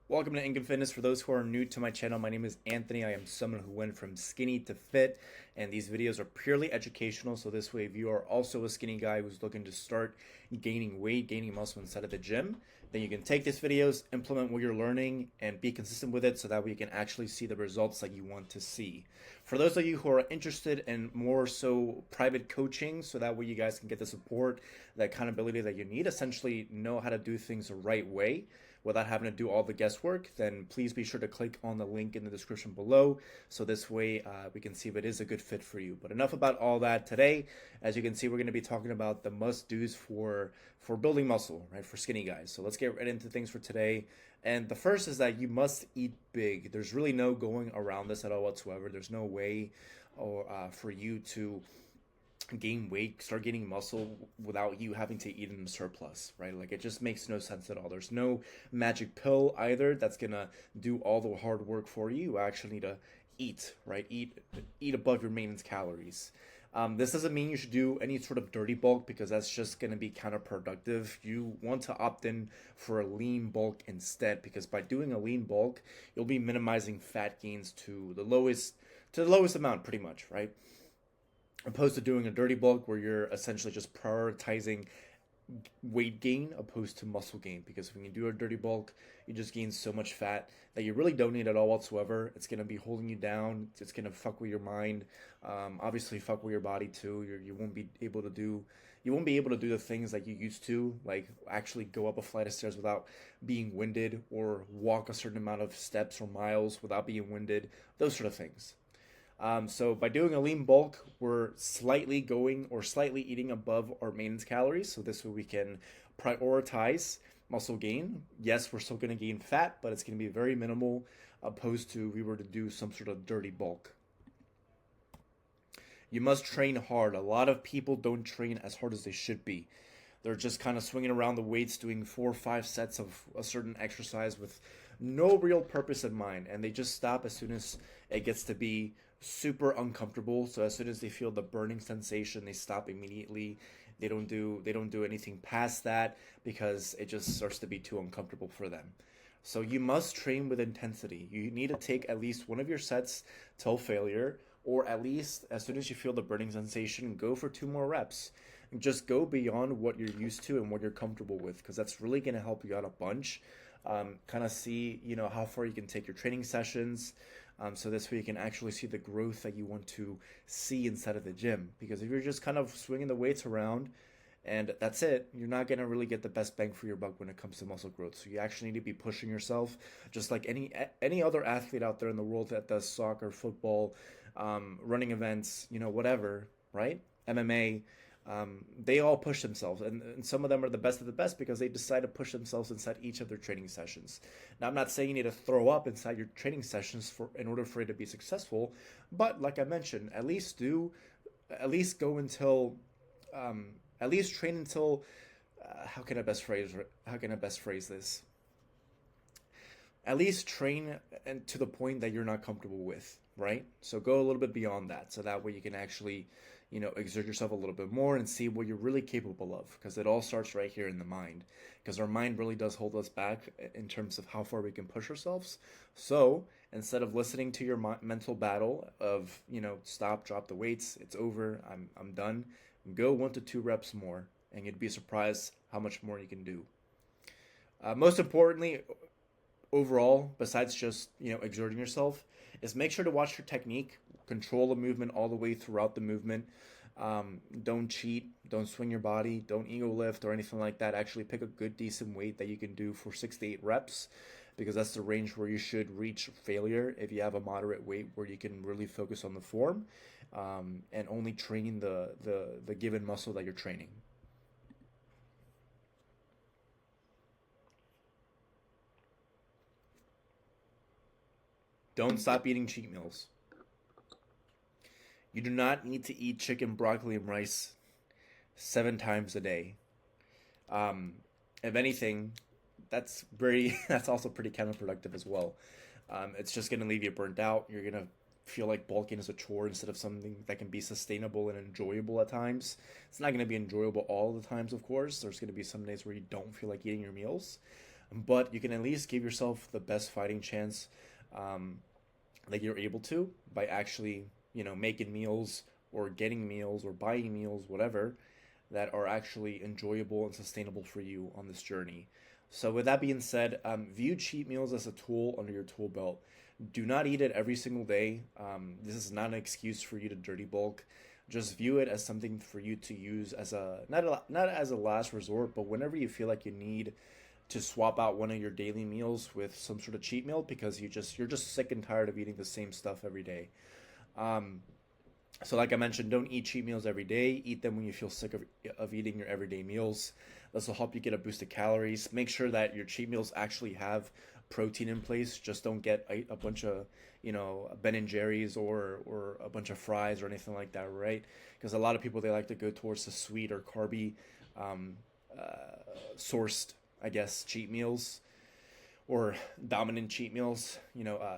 Welcome to Income Fitness. For those who are new to my channel, my name is Anthony. I am someone who went from skinny to fit, and these videos are purely educational. So this way, if you are also a skinny guy who's looking to start gaining weight, gaining muscle inside of the gym, then you can take these videos, implement what you're learning, and be consistent with it so that way you can actually see the results that you want to see. For those of you who are interested in more so private coaching, so that way you guys can get the support, the accountability that you need, essentially know how to do things the right way without having to do all the guesswork, then please be sure to click on the link in the description below. So this way we can see if it is a good fit for you. But enough about all that today. As you can see, we're going to be talking about the must-dos for building muscle, right? For skinny guys. So let's get right into things for today. And the first is that you must eat big. There's really no going around this at all whatsoever. There's no way or for you to gain weight, start gaining muscle without you having to eat in surplus, right? Like it just makes no sense at all. There's no magic pill either that's gonna do all the hard work for you. You actually need to eat, right? Eat above your maintenance calories. This doesn't mean you should do any sort of dirty bulk because that's just going to be counterproductive. You want to opt in for a lean bulk instead because by doing a lean bulk, you'll be minimizing fat gains to the lowest amount, pretty much, right? Opposed to doing a dirty bulk where you're essentially just prioritizing weight gain opposed to muscle gain, because when you do a dirty bulk you just gain so much fat that you really don't need at all whatsoever. It's going to be holding you down. It's going to fuck with your mind, obviously fuck with your body too. You won't be able to do the things like you used to, like actually go up a flight of stairs without being winded, or walk a certain amount of steps or miles without being winded, those sort of things. So by doing a lean bulk, we're slightly going or slightly eating above our maintenance calories. So this way we can prioritize muscle gain. Yes, we're still going to gain fat, but it's going to be very minimal opposed to if we were to do some sort of dirty bulk. You must train hard. A lot of people don't train as hard as they should be. They're just kind of swinging around the weights, doing 4 or 5 sets of a certain exercise with no real purpose in mind, and they just stop as soon as it gets to be super uncomfortable. So as soon as they feel the burning sensation, they stop immediately. They don't do anything past that because it just starts to be too uncomfortable for them. So you must train with intensity. You need to take at least one of your sets till failure, or at least as soon as you feel the burning sensation, go for 2 more reps. Just go beyond what you're used to and what you're comfortable with, because that's really going to help you out a bunch. Kind of see, how far you can take your training sessions. So this way you can actually see the growth that you want to see inside of the gym. Because if you're just kind of swinging the weights around and that's it, you're not going to really get the best bang for your buck when it comes to muscle growth. So you actually need to be pushing yourself, just like any other athlete out there in the world that does soccer, football, running events, whatever, right? MMA. They all push themselves, and some of them are the best of the best because they decide to push themselves inside each of their training sessions. Now, I'm not saying you need to throw up inside your training sessions in order for it to be successful, but like I mentioned, at least go until, at least train until, how can I best phrase this? At least train and to the point that you're not comfortable with, right? So go a little bit beyond that, so that way you can actually, exert yourself a little bit more and see what you're really capable of, because it all starts right here in the mind, because our mind really does hold us back in terms of how far we can push ourselves. So instead of listening to your mental battle of, stop, drop the weights, it's over, I'm done, go 1 to 2 reps more, and you'd be surprised how much more you can do. Most importantly, overall, besides just exerting yourself, is make sure to watch your technique, control the movement all the way throughout the movement. Don't cheat, don't swing your body, don't ego lift or anything like that. Actually pick a good decent weight that you can do for 6 to 8 reps, because that's the range where you should reach failure if you have a moderate weight where you can really focus on the form, and only training the given muscle that you're training. Don't stop eating cheat meals. You do not need to eat chicken, broccoli, and rice 7 times a day. Um, if anything, that's also pretty counterproductive as well. It's just gonna leave you burnt out. You're gonna feel like bulking is a chore instead of something that can be sustainable and enjoyable at times. It's not gonna be enjoyable all the times, of course. There's gonna be some days where you don't feel like eating your meals. but you can at least give yourself the best fighting chance um, that you're able to by actually, making meals or getting meals or buying meals, whatever, that are actually enjoyable and sustainable for you on this journey. So, with that being said, view cheat meals as a tool under your tool belt. Do not eat it every single day. This is not an excuse for you to dirty bulk. Just view it as something for you to use as not as a last resort, but whenever you feel like you need to swap out one of your daily meals with some sort of cheat meal because you're just sick and tired of eating the same stuff every day. Um, so, like I mentioned, don't eat cheat meals every day. Eat them when you feel sick of eating your everyday meals. This will help you get a boost of calories. Make sure that your cheat meals actually have protein in place. Just don't get a bunch of, Ben and Jerry's or a bunch of fries or anything like that, right? Because a lot of people, they like to go towards the sweet or carby um, sourced, I guess, cheat meals or dominant cheat meals,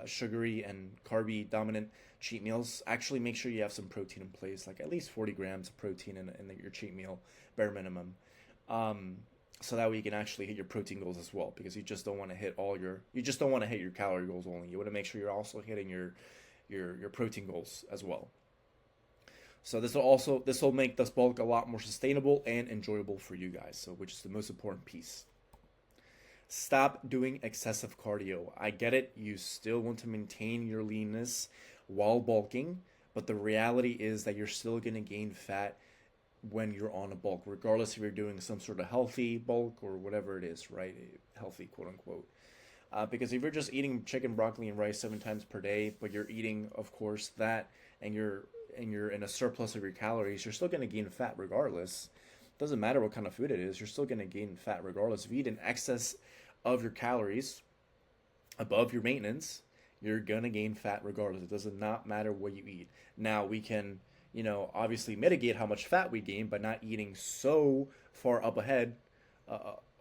sugary and carby dominant cheat meals. Actually, make sure you have some protein in place, like at least 40 grams of protein in your cheat meal, bare minimum. Um, so that way you can actually hit your protein goals as well, because you just don't want to hit you just don't want to hit your calorie goals only. You want to make sure you're also hitting your protein goals as well. So this will make this bulk a lot more sustainable and enjoyable for you guys. So, which is the most important piece. Stop doing excessive cardio. I get it. You still want to maintain your leanness while bulking, but the reality is that you're still going to gain fat when you're on a bulk, regardless if you're doing some sort of healthy bulk or whatever it is, right? Healthy, quote unquote. Because if you're just eating chicken, broccoli, and rice 7 times per day, but you're eating, of course, that, and you're in a surplus of your calories, you're still going to gain fat regardless. Doesn't matter what kind of food it is, you're still going to gain fat regardless. If you eat in excess of your calories above your maintenance, you're going to gain fat regardless. It does not matter what you eat. Now, we can, obviously mitigate how much fat we gain by not eating so far up ahead,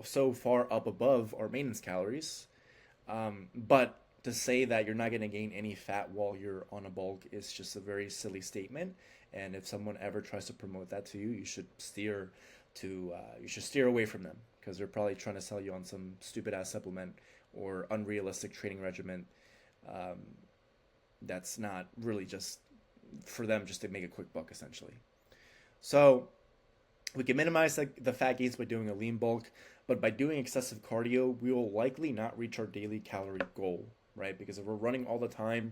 so far up above our maintenance calories. But to say that you're not going to gain any fat while you're on a bulk is just a very silly statement. And if someone ever tries to promote that to you, you should steer away from them, because they're probably trying to sell you on some stupid ass supplement or unrealistic training regimen. Um, that's not really just for them, just to make a quick buck essentially. So we can minimize the fat gains by doing a lean bulk, but by doing excessive cardio, we will likely not reach our daily calorie goal, right? Because if we're running all the time,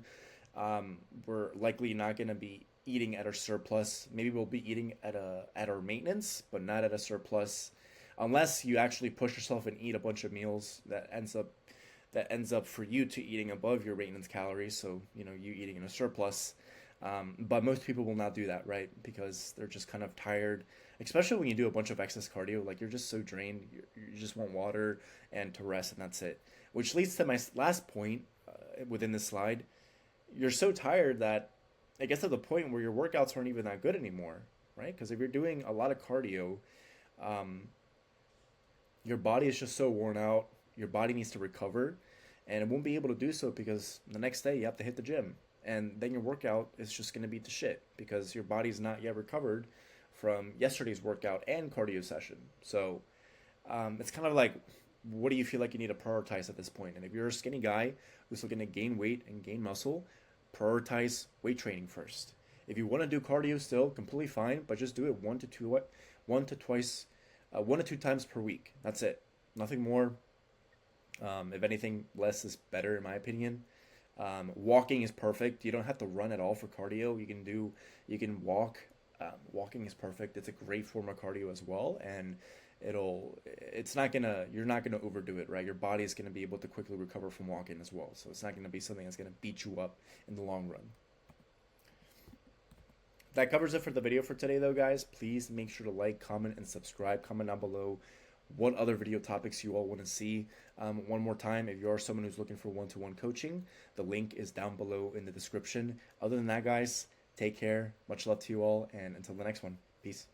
we're likely not going to be eating at our surplus. Maybe we'll be eating at our maintenance, but not at a surplus, unless you actually push yourself and eat a bunch of meals that ends up for you to eating above your maintenance calories. So you eating in a surplus. But most people will not do that, right? Because they're just kind of tired, especially when you do a bunch of excess cardio. Like, you're just so drained, you just want water and to rest, and that's it. Which leads to my last point within this slide. You're so tired that it gets to the point where your workouts aren't even that good anymore, right? Because if you're doing a lot of cardio, um, your body is just so worn out. Your body needs to recover, and it won't be able to do so because the next day you have to hit the gym, and then your workout is just going to be to shit because your body's not yet recovered from yesterday's workout and cardio session. So it's kind of like, what do you feel like you need to prioritize at this point? And if you're a skinny guy who's looking to gain weight and gain muscle, prioritize weight training first. If you want to do cardio still, completely fine, but just do it one to two times per week. That's it. Nothing more. If anything, less is better in my opinion. Walking is perfect. You don't have to run at all for cardio. You can walk. Walking is perfect. It's a great form of cardio as well, and you're not gonna overdo it, right? Your body is gonna be able to quickly recover from walking as well. So it's not gonna be something that's gonna beat you up in the long run. That covers it for the video for today, though, guys. Please make sure to like, comment, and subscribe. Comment down below what other video topics you all want to see. One more time, if you are someone who's looking for one-to-one coaching, the link is down below in the description. Other than that, guys, take care. Much love to you all, and until the next one, peace.